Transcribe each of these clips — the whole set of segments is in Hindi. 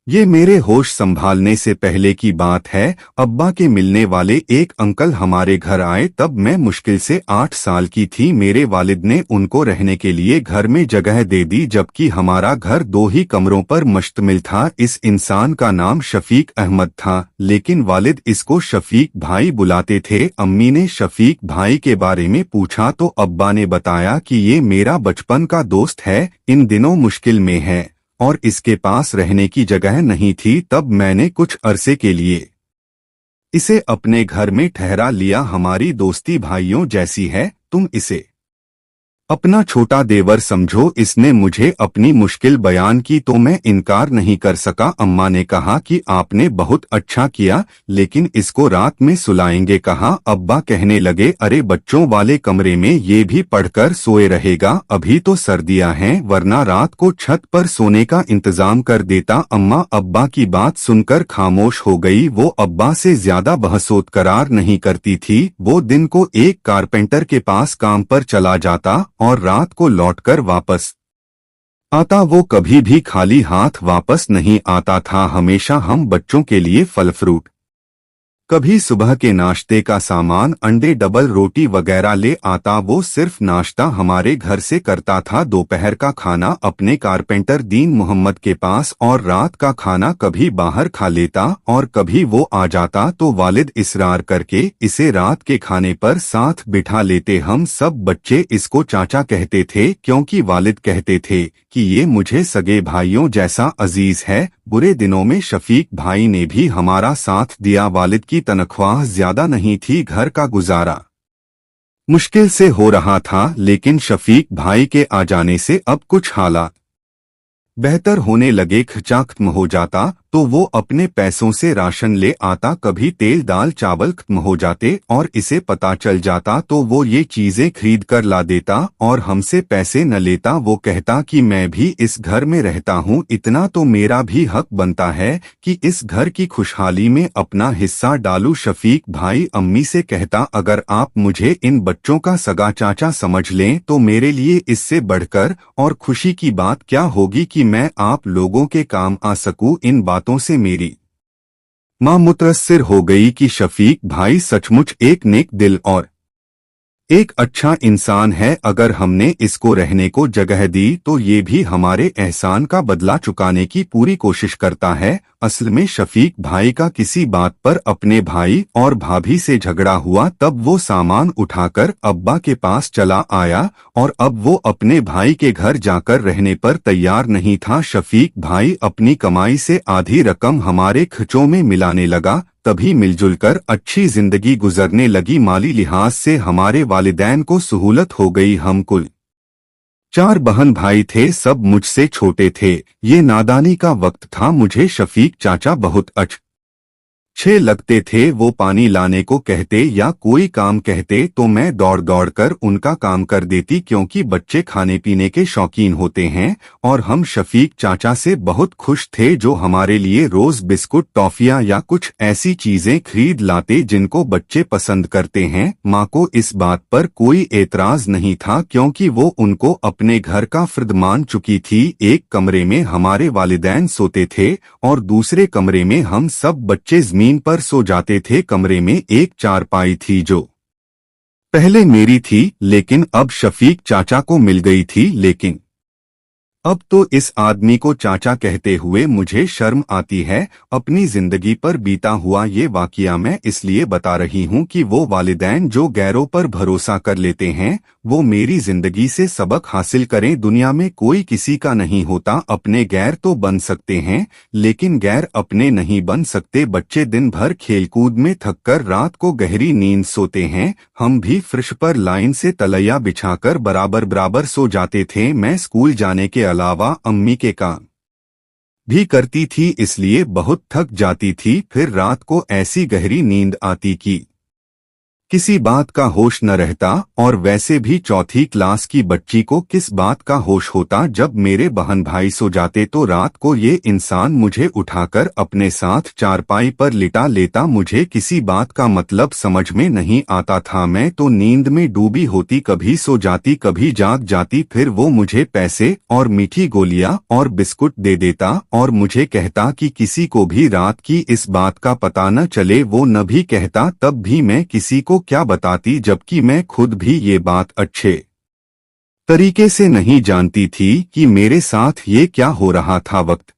ये मेरे होश संभालने से पहले की बात है। अब्बा के मिलने वाले एक अंकल हमारे घर आए। तब मैं मुश्किल से 8 साल की थी। मेरे वालिद ने उनको रहने के लिए घर में जगह दे दी, जबकि हमारा घर 2 ही कमरों पर मुश्तमिल था। इस इंसान का नाम शफीक अहमद था, लेकिन वालिद इसको शफीक भाई बुलाते थे। अम्मी ने शफीक भाई के बारे में पूछा तो अब्बा ने बताया कि ये मेरा बचपन का दोस्त है, इन दिनों मुश्किल में है और इसके पास रहने की जगह नहीं थी। तब मैंने कुछ अरसे के लिए इसे अपने घर में ठहरा लिया। हमारी दोस्ती भाइयों जैसी है, तुम इसे अपना छोटा देवर समझो। इसने मुझे अपनी मुश्किल बयान की तो मैं इनकार नहीं कर सका। अम्मा ने कहा कि आपने बहुत अच्छा किया, लेकिन इसको रात में सुलाएंगे कहाँ? अब्बा कहने लगे, अरे बच्चों वाले कमरे में ये भी पढ़कर सोए रहेगा, अभी तो सर्दियां हैं, वरना रात को छत पर सोने का इंतजाम कर देता। अम्मा अब्बा की बात सुनकर खामोश हो गई। वो अब्बा से ज्यादा बहसोत करार नहीं करती थी। वो दिन को एक कारपेंटर के पास काम पर चला जाता और रात को लौटकर वापस आता। वो कभी भी खाली हाथ वापस नहीं आता था। हमेशा हम बच्चों के लिए फल फ्रूट, कभी सुबह के नाश्ते का सामान, अंडे, डबल रोटी वगैरह ले आता। वो सिर्फ नाश्ता हमारे घर से करता था, दोपहर का खाना अपने कारपेंटर दीन मोहम्मद के पास और रात का खाना कभी बाहर खा लेता। और कभी वो आ जाता तो वालिद इसरार करके इसे रात के खाने पर साथ बिठा लेते। हम सब बच्चे इसको चाचा कहते थे, क्योंकि वालिद कहते थे कि ये मुझे सगे भाइयों जैसा अजीज है। बुरे दिनों में शफीक भाई ने भी हमारा साथ दिया। वालिद की तनख्वाह ज्यादा नहीं थी, घर का गुजारा मुश्किल से हो रहा था, लेकिन शफीक भाई के आ जाने से अब कुछ हालात बेहतर होने लगे। खर्चा खत्म हो जाता तो वो अपने पैसों से राशन ले आता। कभी तेल दाल चावल खत्म हो जाते और इसे पता चल जाता तो वो ये चीजें खरीद कर ला देता और हमसे पैसे न लेता। वो कहता कि मैं भी इस घर में रहता हूँ, इतना तो मेरा भी हक बनता है कि इस घर की खुशहाली में अपना हिस्सा डालूं। शफीक भाई अम्मी से कहता, अगर आप मुझे इन बच्चों का सगा चाचा समझ लें तो मेरे लिए इससे बढ़कर और खुशी की बात क्या होगी कि मैं आप लोगों के काम आ सकूं। इन बातों से मेरी मां मुतअस्सिर हो गई कि शफीक भाई सचमुच एक नेक दिल और एक अच्छा इंसान है। अगर हमने इसको रहने को जगह दी तो ये भी हमारे एहसान का बदला चुकाने की पूरी कोशिश करता है। असल में शफीक भाई का किसी बात पर अपने भाई और भाभी से झगड़ा हुआ। तब वो सामान उठाकर अब्बा के पास चला आया और अब वो अपने भाई के घर जाकर रहने पर तैयार नहीं था। शफीक भाई अपनी कमाई से आधी रकम हमारे खर्चों में मिलाने लगा। तभी मिलजुल कर अच्छी जिंदगी गुजरने लगी। माली लिहाज से हमारे वालिदैन को सहूलत हो गई। हम कुल 4 बहन भाई थे, सब मुझसे छोटे थे। ये नादानी का वक्त था। मुझे शफीक चाचा बहुत अच्छे लगते थे। वो पानी लाने को कहते या कोई काम कहते तो मैं दौड़ दौड़ कर उनका काम कर देती, क्योंकि बच्चे खाने पीने के शौकीन होते हैं। और हम शफीक चाचा से बहुत खुश थे, जो हमारे लिए रोज बिस्कुट, टॉफियां या कुछ ऐसी चीजें खरीद लाते जिनको बच्चे पसंद करते हैं। माँ को इस बात पर कोई एतराज नहीं था, क्योंकि वो उनको अपने घर का फर्द मान चुकी थी। एक कमरे में हमारे वालिदैन सोते थे और दूसरे कमरे में हम सब बच्चे जमीन पर सो जाते थे। कमरे में एक चारपाई थी जो पहले मेरी थी, लेकिन अब शफीक चाचा को मिल गई थी। लेकिन अब तो इस आदमी को चाचा कहते हुए मुझे शर्म आती है। अपनी जिंदगी पर बीता हुआ ये वाकया मैं इसलिए बता रही हूँ कि वो वालिदैन जो गैरों पर भरोसा कर लेते हैं, वो मेरी जिंदगी से सबक हासिल करें। दुनिया में कोई किसी का नहीं होता। अपने गैर तो बन सकते हैं, लेकिन गैर अपने नहीं बन सकते। बच्चे दिन भर खेलकूद में थककर रात को गहरी नींद सोते हैं। हम भी फर्श पर लाइन से तलैया बिछाकर बराबर बराबर सो जाते थे। मैं स्कूल जाने के अलावा अम्मी के काम भी करती थी, इसलिए बहुत थक जाती थी। फिर रात को ऐसी गहरी नींद आती कि किसी बात का होश न रहता, और वैसे भी चौथी क्लास की बच्ची को किस बात का होश होता। जब मेरे बहन भाई सो जाते तो रात को ये इंसान मुझे उठाकर अपने साथ चारपाई पर लिटा लेता। मुझे किसी बात का मतलब समझ में नहीं आता था। मैं तो नींद में डूबी होती, कभी सो जाती कभी जाग जाती। फिर वो मुझे पैसे और मीठी गोलियां और बिस्कुट दे देता और मुझे कहता कि किसी को भी रात की इस बात का पता न चले। वो न भी कहता तब भी मैं किसी को क्या बताती, जबकि मैं खुद भी ये बात अच्छे तरीके से नहीं जानती थी कि मेरे साथ ये क्या हो रहा था। वक्त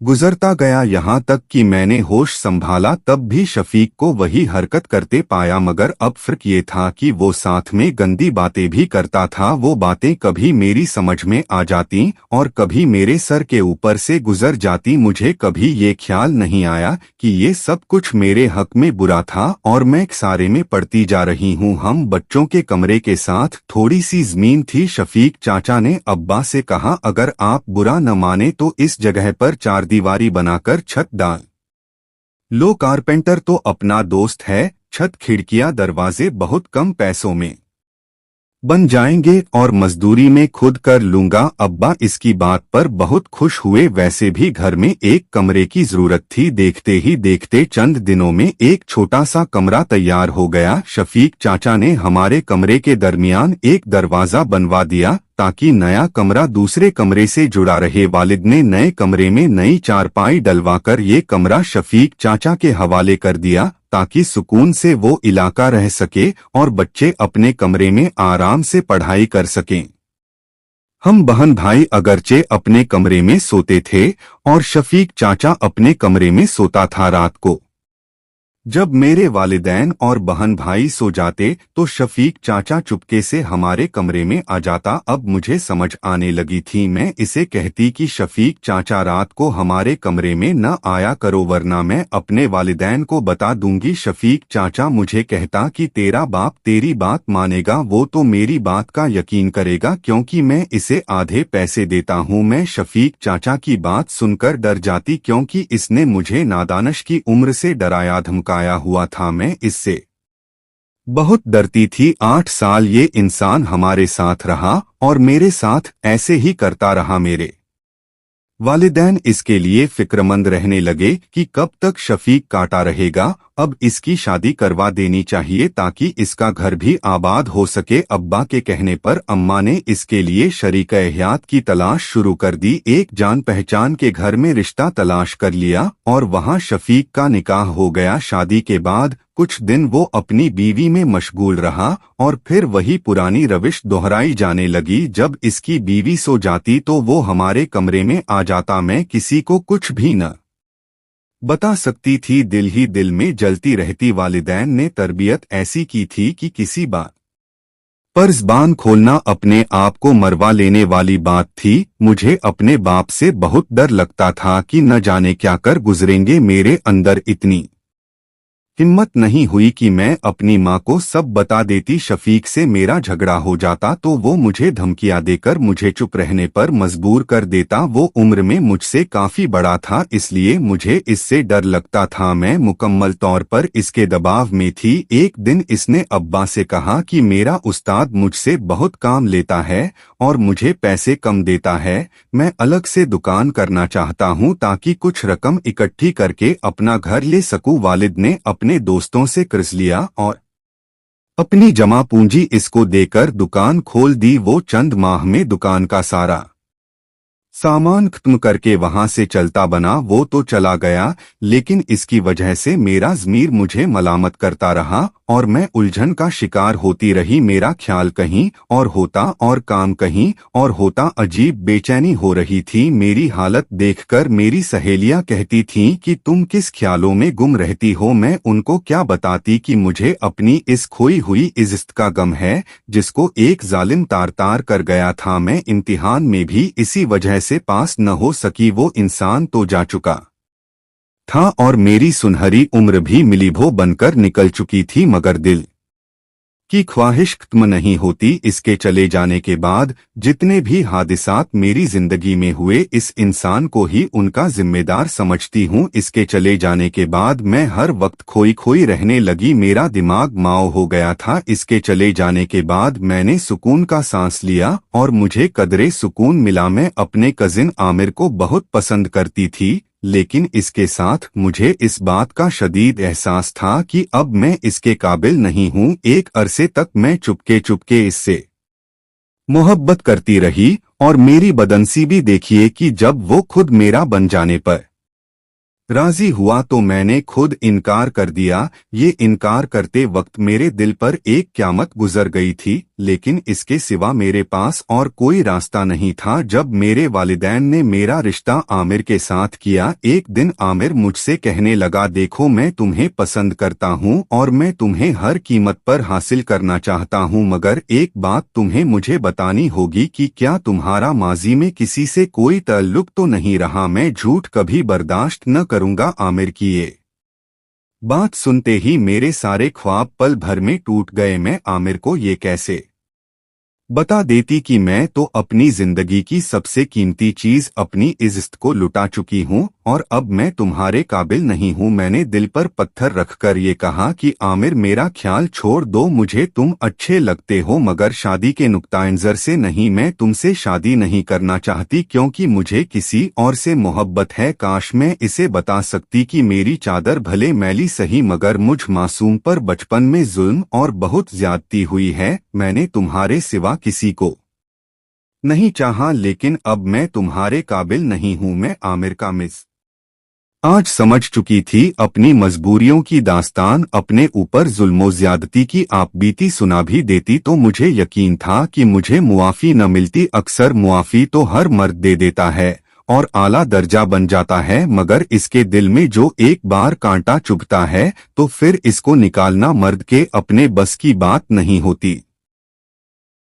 गुजरता गया, यहाँ तक कि मैंने होश संभाला तब भी शफीक को वही हरकत करते पाया। मगर अब फर्क ये था कि वो साथ में गंदी बातें भी करता था। वो बातें कभी मेरी समझ में आ जाती और कभी मेरे सर के ऊपर से गुजर जाती। मुझे कभी ये ख्याल नहीं आया कि ये सब कुछ मेरे हक में बुरा था और मैं सारे में पड़ती जा रही हूँ। हम बच्चों के कमरे के साथ थोड़ी सी जमीन थी। शफीक चाचा ने अब्बा से कहा, अगर आप बुरा न माने तो इस जगह पर चार दीवारी बनाकर छत डाल लो। कारपेंटर तो अपना दोस्त है, छत खिड़कियां दरवाजे बहुत कम पैसों में बन जाएंगे और मजदूरी में खुद कर लूंगा। अब्बा इसकी बात पर बहुत खुश हुए। वैसे भी घर में एक कमरे की जरूरत थी। देखते ही देखते चंद दिनों में एक छोटा सा कमरा तैयार हो गया। शफीक चाचा ने हमारे कमरे के दरमियान एक दरवाजा बनवा दिया ताकि नया कमरा दूसरे कमरे से जुड़ा रहे। वालिद ने नए कमरे में नई चारपाई डलवाकर ये कमरा शफीक चाचा के हवाले कर दिया ताकि सुकून से वो इलाका रह सके और बच्चे अपने कमरे में आराम से पढ़ाई कर सकें। हम बहन भाई अगरचे अपने कमरे में सोते थे और शफीक चाचा अपने कमरे में सोता था। रात को जब मेरे वालिदैन और बहन भाई सो जाते तो शफीक चाचा चुपके से हमारे कमरे में आ जाता। अब मुझे समझ आने लगी थी। मैं इसे कहती कि शफीक चाचा रात को हमारे कमरे में न आया करो वरना मैं अपने वालिदैन को बता दूंगी। शफीक चाचा मुझे कहता कि तेरा बाप तेरी बात मानेगा, वो तो मेरी बात का यकीन करेगा क्योंकि मैं इसे आधे पैसे देता हूँ। मैं शफीक चाचा की बात सुनकर डर जाती क्योंकि इसने मुझे नादानश की उम्र से डराया धमकाया हुआ था। मैं इससे बहुत डरती थी। 8 साल ये इंसान हमारे साथ रहा और मेरे साथ ऐसे ही करता रहा। मेरे वालिदैन इसके लिए फिक्रमंद रहने लगे कि कब तक शफीक काटा रहेगा। अब इसकी शादी करवा देनी चाहिए ताकि इसका घर भी आबाद हो सके। अब्बा के कहने पर अम्मा ने इसके लिए शरीक-ए-हयात की तलाश शुरू कर दी। एक जान पहचान के घर में रिश्ता तलाश कर लिया और वहां शफीक का निकाह हो गया। शादी के बाद कुछ दिन वो अपनी बीवी में मशगूल रहा और फिर वही पुरानी रविश दोहराई जाने लगी। जब इसकी बीवी सो जाती तो वो हमारे कमरे में आ जाता। मैं किसी को कुछ भी न बता सकती थी, दिल ही दिल में जलती रहती। वालिदैन ने तरबियत ऐसी की थी कि किसी बात पर ज़बान खोलना अपने आप को मरवा लेने वाली बात थी। मुझे अपने बाप से बहुत डर लगता था कि न जाने क्या कर गुजरेंगे। मेरे अंदर इतनी हिम्मत नहीं हुई कि मैं अपनी माँ को सब बता देती। शफीक से मेरा झगड़ा हो जाता तो वो मुझे धमकियां देकर मुझे चुप रहने पर मजबूर कर देता। वो उम्र में मुझसे काफी बड़ा था, इसलिए मुझे इससे डर लगता था। मैं मुकम्मल तौर पर इसके दबाव में थी। एक दिन इसने अब्बा से कहा कि मेरा उस्ताद मुझसे बहुत काम लेता है और मुझे पैसे कम देता है। मैं अलग से दुकान करना चाहता हूँ ताकि कुछ रकम इकट्ठी करके अपना घर ले सकूं। वालिद ने अपने दोस्तों से कर्ज लिया और अपनी जमा पूंजी इसको देकर दुकान खोल दी। वो चंद माह में दुकान का सारा सामान खत्म करके वहां से चलता बना। वो तो चला गया, लेकिन इसकी वजह से मेरा ज़मीर मुझे मलामत करता रहा और मैं उलझन का शिकार होती रही। मेरा ख्याल कहीं और होता और काम कहीं और होता। अजीब बेचैनी हो रही थी। मेरी हालत देखकर मेरी सहेलियां कहती थीं कि तुम किस ख्यालों में गुम रहती हो। मैं उनको क्या बताती कि मुझे अपनी इस खोई हुई इज्जत का गम है जिसको एक जालिम तार तार कर गया था। मैं इम्तिहान में भी इसी वजह से पास न हो सकी। वो इंसान तो जा चुका था और मेरी सुनहरी उम्र भी मिलीभो बनकर निकल चुकी थी, मगर दिल की ख्वाहिश खत्म नहीं होती। इसके चले जाने के बाद जितने भी हादिसात मेरी जिंदगी में हुए, इस इंसान को ही उनका जिम्मेदार समझती हूँ। इसके चले जाने के बाद मैं हर वक्त खोई खोई रहने लगी, मेरा दिमाग माओ हो गया था। इसके चले जाने के बाद मैंने सुकून का सांस लिया और मुझे कदरे सुकून मिला। मैं अपने कजिन आमिर को बहुत पसंद करती थी, लेकिन इसके साथ मुझे इस बात का शदीद एहसास था कि अब मैं इसके काबिल नहीं हूँ। एक अरसे तक मैं चुपके चुपके इससे मोहब्बत करती रही और मेरी बदनसीबी देखिए कि जब वो खुद मेरा बन जाने पर राजी हुआ तो मैंने खुद इनकार कर दिया। ये इनकार करते वक्त मेरे दिल पर एक क़यामत गुजर गई थी, लेकिन इसके सिवा मेरे पास और कोई रास्ता नहीं था। जब मेरे वालिदैन ने मेरा रिश्ता आमिर के साथ किया, एक दिन आमिर मुझसे कहने लगा, देखो मैं तुम्हें पसंद करता हूँ और मैं तुम्हें हर कीमत पर हासिल करना चाहता हूँ, मगर एक बात तुम्हें मुझे बतानी होगी कि क्या तुम्हारा माजी में किसी से कोई ताल्लुक तो नहीं रहा? मैं झूठ कभी बर्दाश्त न करूंगा। आमिर की ये बात सुनते ही मेरे सारे ख्वाब पल भर में टूट गए। मैं आमिर को ये कैसे बता देती कि मैं तो अपनी जिंदगी की सबसे कीमती चीज अपनी इज्जत को लुटा चुकी हूँ और अब मैं तुम्हारे काबिल नहीं हूँ। मैंने दिल पर पत्थर रखकर ये कहा कि आमिर मेरा ख्याल छोड़ दो, मुझे तुम अच्छे लगते हो मगर शादी के नुक्ता-ए-नज़र से नहीं। मैं तुमसे शादी नहीं करना चाहती क्योंकि मुझे किसी और से मोहब्बत है। काश मैं इसे बता सकती कि मेरी चादर भले मैली सही मगर मुझ मासूम पर बचपन में जुल्म और बहुत ज्यादती हुई है। मैंने तुम्हारे सिवा किसी को नहीं चाहा, लेकिन अब मैं तुम्हारे काबिल नहीं हूं। मैं आमिर का मिस आज समझ चुकी थी। अपनी मजबूरियों की दास्तान, अपने ऊपर जुल्मो ज्यादती की आप बीती सुना भी देती तो मुझे यकीन था कि मुझे मुआफी न मिलती। अक्सर मुआफी तो हर मर्द दे देता है और आला दर्जा बन जाता है, मगर इसके दिल में जो एक बार कांटा चुभता है तो फिर इसको निकालना मर्द के अपने बस की बात नहीं होती।